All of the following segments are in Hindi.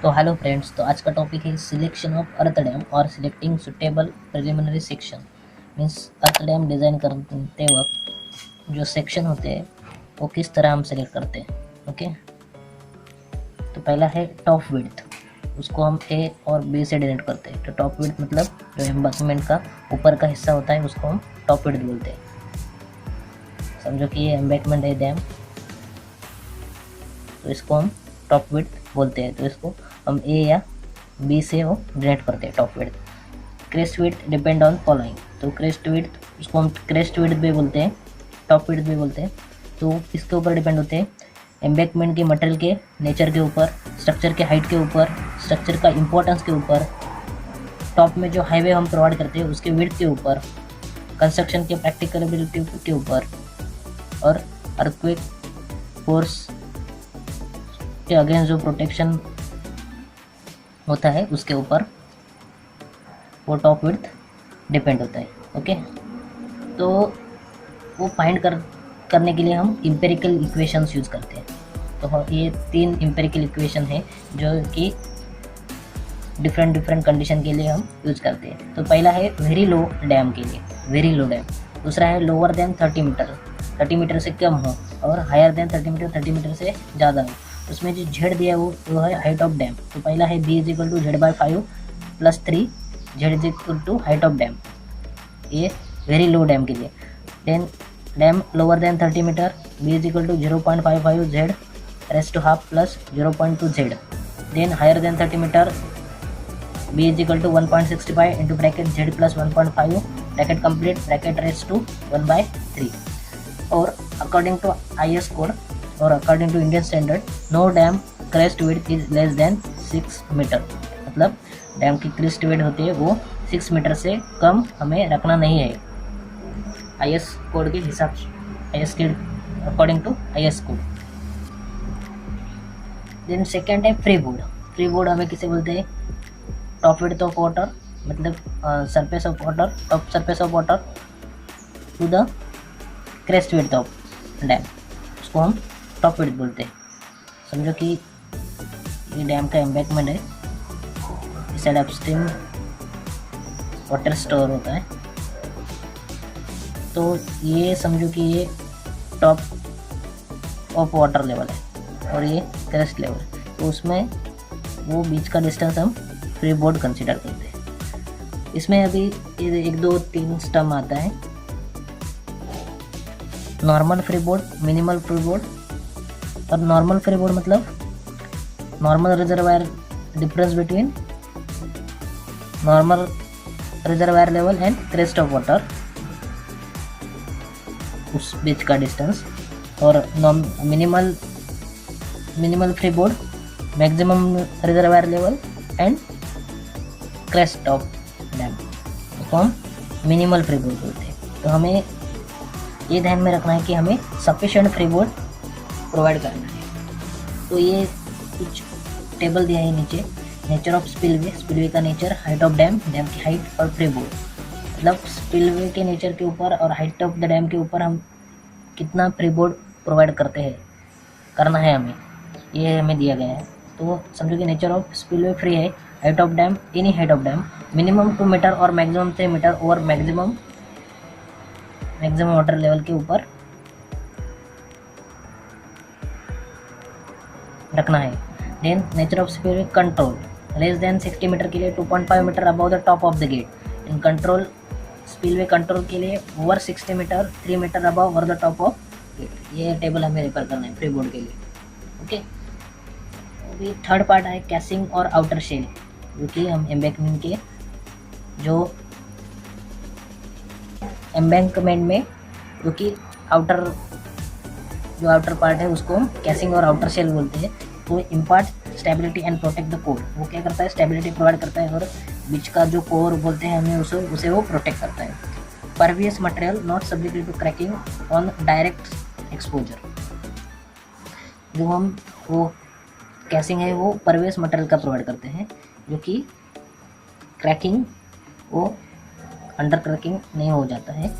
तो हेलो फ्रेंड्स, तो आज का टॉपिक है सिलेक्शन ऑफ अर्थ डैम और selecting suitable preliminary section. Means earth dam design करते वक्त जो सेक्शन होते हैं वो किस तरह हम सेलेक्ट करते हैं। ओके, तो पहला है टॉप विड्थ, उसको हम ए और बी से डिनोट करते हैं। तो टॉप विड्थ मतलब जो एम्बैंकमेंट का ऊपर का हिस्सा होता है उसको हम टॉप विड्थ बोलते हैं। समझो कि ये एम्बैंकमेंट है डैम, तो इसको हम टॉप विड्थ बोलते हैं। तो इसको हम ए या बी से वो डिनोट करते हैं top width. Crest width depend on following, तो क्रेस्ट विड्थ उसको हम क्रेस्ट विड्थ भी बोलते हैं, टॉप विड्थ भी बोलते हैं। तो इसके ऊपर डिपेंड होते हैं एम्बैंकमेंट के मटेरियल के नेचर के ऊपर, स्ट्रक्चर के हाइट के ऊपर, स्ट्रक्चर का इंपॉर्टेंस के ऊपर, टॉप में जो हाईवे हम प्रोवाइड करते हैं उसके विड्थ के ऊपर, कंस्ट्रक्शन के प्रैक्टिकलेबिलिटी के ऊपर, और अर्थक्वेक फोर्स के अगेंस्ट जो प्रोटेक्शन होता है उसके ऊपर वो टॉप विड्थ डिपेंड होता है। ओके, तो वो फाइंड करने के लिए हम इम्पेरिकल इक्वेशंस यूज़ करते हैं। तो ये 3 इम्पेरिकल इक्वेशन है जो कि डिफरेंट कंडीशन के लिए हम यूज़ करते हैं। तो पहला है वेरी लो डैम के लिए, वेरी लो डैम। दूसरा है लोअर देन 30 मीटर, 30 मीटर से कम हो, और हायर देन 30 मीटर, 30 मीटर से ज़्यादा हो। उसमें जो जेड दिया है वो है हाइट ऑफ डैम। तो पहला है b is equal to Z/5 + 3, z is equal to height of dam, ये वेरी लो डैम के लिए। Then dam lower than 30 metre, b is equal to 0.55 Z raised to half plus 0.2 Z। Then higher than 30 metre, b is equal to 1.65 into bracket Z + 1.5 bracket complete bracket raised to 1/3। और अकॉर्डिंग टू IS कोड और according to Indian standard, no dam crest width is less than 6 metre. मतलब डैम की क्रेस्ट विड्थ होती है वो 6 मीटर से कम हमें रखना नहीं है IS कोड के हिसाब से, IS के according to IS code. Then second है फ्री बोर्ड। फ्री बोर्ड हमें किसे बोलते हैं? टॉप विड्थ ऑफ वाटर, मतलब surface of water, top surface of water to the crest width of dam, उसको हम टॉप विड्थ बोलते हैं। समझो कि ये डैम का एम्बैंकमेंट है, इस साइड अपस्ट्रीम वाटर स्टोर होता है। तो ये समझो कि ये टॉप ऑफ वाटर लेवल है और ये क्रेस्ट लेवल है, तो उसमें वो बीच का डिस्टेंस हम फ्री बोर्ड कंसिडर करते हैं। इसमें अभी ये 1 2 3 स्टम आता है, normal free board, minimal free board. और नॉर्मल फ्री बोर्ड मतलब normal reservoir difference between normal reservoir level and crest of water, उस बीच का डिस्टेंस। और minimal free board maximum reservoir level and crest of dam, उसको हम मिनिमल फ्री बोर्ड बोलते हैं। तो हमें ये ध्यान में रखना है कि हमें सफिशिएंट फ्री बोर्ड प्रोवाइड करना है। तो ये कुछ टेबल दिया है नीचे, नेचर ऑफ स्पिलवे, स्पिलवे का nature, height of dam, dam की हाइट और फ्री बोर्ड। मतलब स्पिलवे के नेचर के ऊपर और हाइट ऑफ द डैम के ऊपर हम कितना फ्री बोर्ड प्रोवाइड करना है हमें, ये हमें दिया गया है। तो समझो कि नेचर ऑफ स्पिलवे फ्री है, height of dam, any height of dam, minimum 2 metre और मैक्सिमम 3 मीटर और मैक्सिमम वाटर लेवल के ऊपर रखना है। Then nature of spillway control, less than 60 metre के लिए 2.5 metre above the top of the gate. In control spillway control के लिए ओवर 60 मीटर 3 मीटर अबव और द टॉप ऑफ गेट। ये टेबल हमें रेफर करना है फ्री बोर्ड के लिए। ओके, अभी थर्ड पार्ट है कैसिंग और आउटर शेल, जो कि हम एम्बैंकमेंट के जो एम्बैंकमेंट में जो कि आउटर पार्ट है उसको हम कैसिंग और आउटर शेल बोलते हैं। तो impart stability and protect the core, वो क्या करता है? स्टेबिलिटी प्रोवाइड करता है, और बीच का जो कोर बोलते हैं हमें उसे वो प्रोटेक्ट करता है। Pervious material not subjected to cracking on direct exposure, जो हम वो कैसिंग है वो परवियस मटेरियल का प्रोवाइड करते हैं, जो कि क्रैकिंग वो अंडर क्रैकिंग नहीं हो जाता है।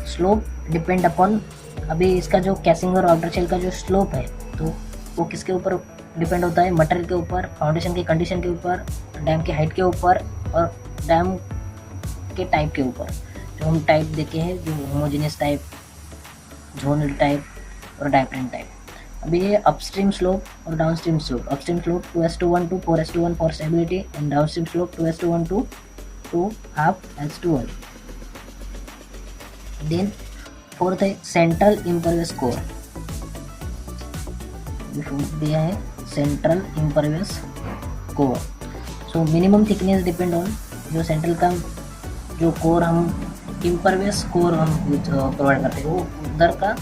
स्लोप डिपेंड अपॉन, अभी इसका जो कैसिंग और आउटर शेल का जो स्लोप है तो वो किसके ऊपर डिपेंड होता है मटेरियल के ऊपर, फाउंडेशन की कंडीशन के ऊपर, डैम की हाइट के ऊपर और डैम के टाइप के ऊपर। जो हम टाइप देखे हैं, जो होमोजेनियस टाइप, जोनल टाइप और डायफ्राम टाइप। अभी ये अपस्ट्रीम स्लोप और downstream slope. Upstream slope 2:1 to 4:1 for stability and downstream slope 2:1 to 2.5:1। देन फोर्थ है सेंट्रल इम्परवियस कोर। दिया है central impervious core. So minimum thickness depend on जो सेंट्रल का जो कोर हम इम्परवियस कोर हम प्रोवाइड करते हैं, वो उधर का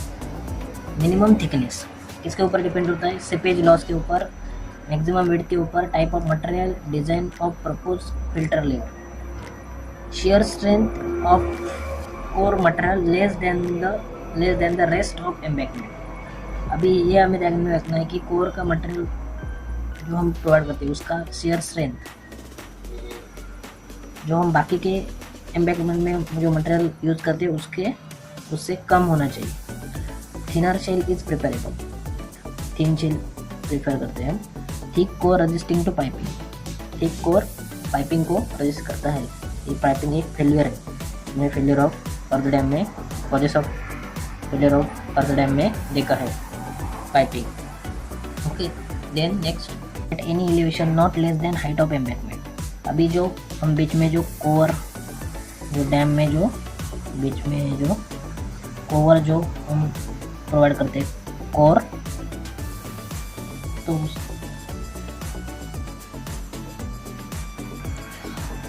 मिनिमम थिकनेस किसके ऊपर डिपेंड होता है? सीपेज लॉस के ऊपर, मैक्सिमम विड्थ के ऊपर, type of material, design of propose filter layer, shear strength of core material less than the rest of embankment। अभी ये हमें ध्यान में रखना है कि कोर का मटेरियल जो हम प्रोवाइड करते हैं उसका shear strength जो हम बाकी के एम्बैंकमेंट में जो मटेरियल यूज करते हैं उससे कम होना चाहिए। Thinner shell is preferable, thin shell prefer करते हैं हम। Thick core resisting to piping, thick core piping को रजिस्ट करता है। ये पाइपिंग एक फेलियर है, मैं फेलियर ऑफ पर्द डैम में, causes of failure of earth dam में देखा है piping. Okay, then next at any elevation not less than height of embankment. अभी जो हम बीच में जो कोर जो डैम में जो बीच में जो कोवर जो हम प्रोवाइड करते हैं कोर,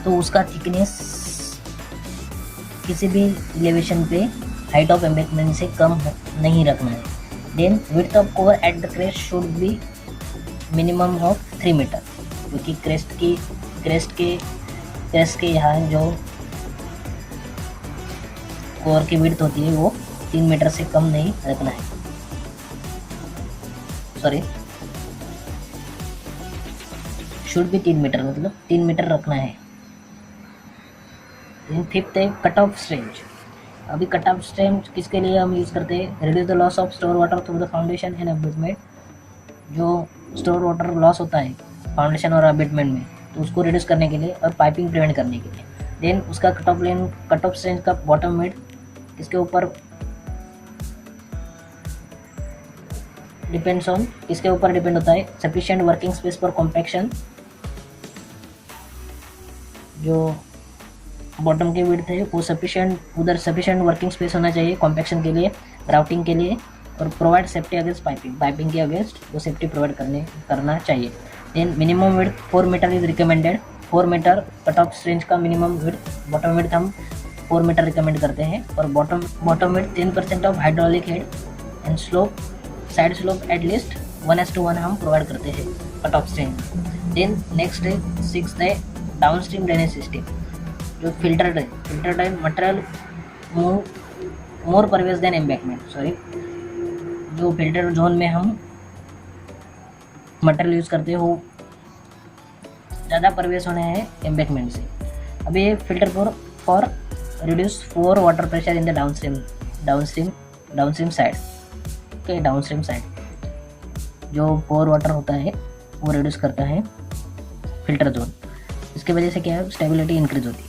तो उसका थिकनेस किसी भी एलिवेशन पे हाइट ऑफ एम्बैंकमेंट से कम नहीं रखना है। Then width of core at the crest should be minimum of 3 metre, क्योंकि क्रेस्ट के यहाँ जो कोर की विड्थ होती है वो 3 मीटर से कम नहीं रखना है। सॉरी, शुड भी 3 मीटर, मतलब 3 मीटर रखना है। फिफ्थ है कट ऑफ स्ट्रेंथ। अभी कट ऑफ स्ट्रेंथ किसके लिए हम यूज़ करते हैं? Reduce the loss of store water through the foundation and abatement. जो स्टोर वाटर लॉस होता है फाउंडेशन और अबेटमेंट में, तो उसको रिड्यूस करने के लिए और पाइपिंग प्रिवेंट करने के लिए। देन उसका कट ऑफ स्ट्रेंथ का बॉटम मिड किसके ऊपर डिपेंड्स ऑन, किसके ऊपर डिपेंड होता है? Sufficient working space for compaction. जो बॉटम की विड्थ है वो उधर सफिशिएंट वर्किंग स्पेस होना चाहिए कॉम्पैक्शन के लिए, ग्राउटिंग के लिए, और प्रोवाइड सेफ्टी अगेंस्ट पाइपिंग के अगेंस्ट वो सेफ्टी प्रोवाइड करना चाहिए। Then minimum width 4 metre is recommended. 4 metre cut off strength का मिनिमम विड्थ, बॉटम विड्थ हम 4 मीटर रिकमेंड करते हैं। और bottom width 10% of hydraulic head and slope, side slope at least 1:1 हम प्रोवाइड करते हैं cut off strength. Then next है 6th है डाउन स्ट्रीम ड्रेनेज सिस्टम। जो फिल्टर ड्रेन मटेरियल मोर परवेज देन एम्बैंकमेंट, सॉरी, जो फिल्टर जोन में हम मटेरियल यूज़ करते हैं वो ज़्यादा परवेज होने हैं एम्बैंकमेंट से। अभी ये filter for reduce 4 water pressure in the downstream side. Okay, downstream side जो 4 वाटर होता है वो रिड्यूस करता है फिल्टर जोन। इसके वजह से क्या है? स्टेबिलिटी इंक्रीज होती है।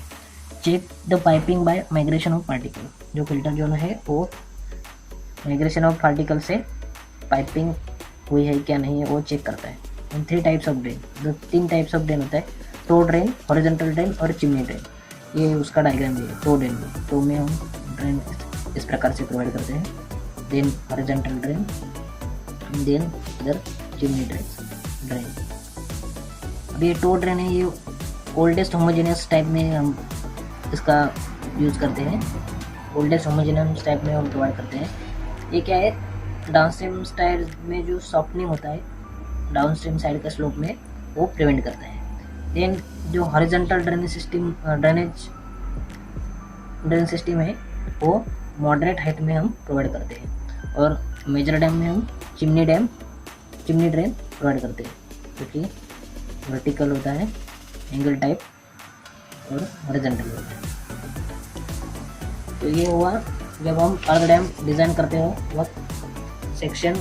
Check the piping by migration of particle. जो फिल्टर जोन है वो माइग्रेशन ऑफ पार्टिकल से पाइपिंग हुई है क्या नहीं है वो चेक करता है। 3 टाइप्स ऑफ ड्रेन, जो 3 टाइप्स ऑफ ड्रेन होता है, टो ड्रेन, हॉरिजॉन्टल ड्रेन और चिमनी ड्रेन। ये उसका डायग्राम भी है। टो ड्रेन में तो में हम ड्रेन इस प्रकार से प्रोवाइड करते हैं। देन हॉरिजॉन्टल ड्रेन, देन इधर चिमनी ड्रेन। अभी ये टो ड्रेन है, ये ओल्डेस्ट होमोजेनियस टाइप में हम इसका यूज़ करते हैं। ओल्डेस्ट होमोजेनियस टाइप में हम प्रोवाइड करते हैं। ये क्या है? डाउनस्ट्रीम साइड में जो सॉफ्टनिंग होता है डाउनस्ट्रीम साइड का स्लोप में, वो प्रिवेंट करता है। देन जो हॉरिजॉन्टल ड्रेनेज सिस्टम है वो मॉडरेट हाइट में हम प्रोवाइड करते हैं। और मेजर डैम में हम चिमनी ड्रेन प्रोवाइड करते हैं, क्योंकि वर्टिकल होता है, एंगल टाइप, और हॉरिजॉन्टल होता है। तो ये हुआ जब हम अर्थ डैम डिज़ाइन करते हो वक्त सेक्शन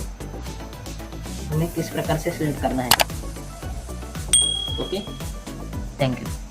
हमें किस प्रकार से सिलेक्ट करना है। Okay, thank you.